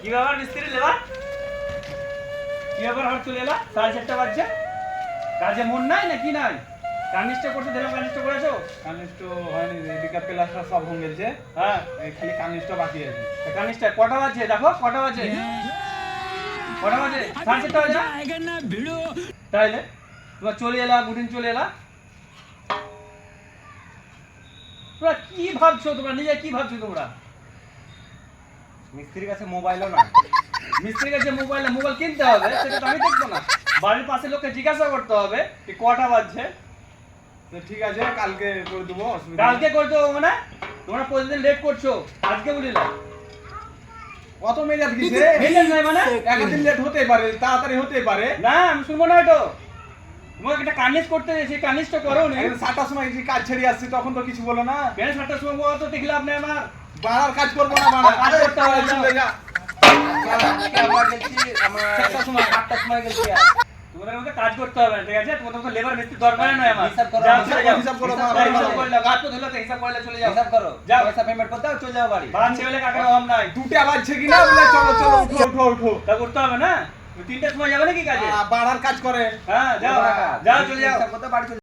কি ব্যাপার মিস্ত্রি লেবার? কি ব্যাপার হঠাৎ চলে এলা? 4:30 বাজছে। কাজে মন নাই না কি নাই? কানিস্ট করতে দিলাম, কানিস্ট করেছো? কানিষ্ট হয়নি, এদিকে প্লাস্টার সব হয়ে গেছে। হ্যাঁ, এই খালি কানিষ্ট বাকি আছে। কানিস্ট কটা বাজছে দেখো, কটা বাজে? কটা বাজে? 4:30 বাজে না? তাইলে তোমরা চলে এলা, গুডিন চলে এলা। তোমরা কি ভাবছো? তোমরা নিজে কি ভাবছো তোমরা? মিস্ত্রির কাছে মোবাইলও না। মিস্ত্রির কাছে মোবাইল কিনতে হবে, সেটা তো আমি দেখবো না। বাড়ির পাশে লোককে জিজ্ঞাসা করতে হবে যে কটা বাজছে। তো ঠিক আছে, কালকে করে দেবো, অসুবিধা নেই। কালকে করতে হবে মানে? তোমরা প্রতিদিন লেট করছো, আজকে বলিলাম। কত মেজাজ গেছে? মেজাজ নাই মানে? একদিন লেট হতেই পারে, তাড়াতাড়ি হতেই পারে। না, আমি শুনবো না এটা। তোমাকে একটা কানিজ করতে সেই কানিজটা করো নি। 7টার সময় যে কাজ ছেড়ে আসছি তখন তো কিছু বলো না। কেন 7টার সময় বলো তো, দেখলে আপনি আমার বাড়ার কাজ করবো না, বাড়া কাজ করতে হবে, চলে যা। আমরা গেছি, আমরা 7টার সময় 8টার সময় গেছি। তোমাদের মধ্যে কাজ করতে হবে না, ঠিক আছে? তোমাদের মধ্যে লেবার মিস্ত্রি দরকার নয় আমার। হিসাব করো, যাও, হিসাব চলে যাও। হিসাব করো, হিসাব বাবা, হিসাব করলে গাছ তো ধুলো তো হিসাব করলে চলে যাও। হিসাব করো, যাও। পয়সা পেমেন্ট করতে হবে, চলে যাও বাড়ি। বাড়ি ছেলে কাকার অভাব নাই। 2টা বাজছে কিনা বলে চলো চলো উঠো উঠো উঠো। তা করতে হবে না? 3টার সময় যাবে নাকি কাজে? বাড়ার কাজ করে। হ্যাঁ, যাও টাকা। যাও, চলে যাও। হিসাব করতে বাড়ি চলে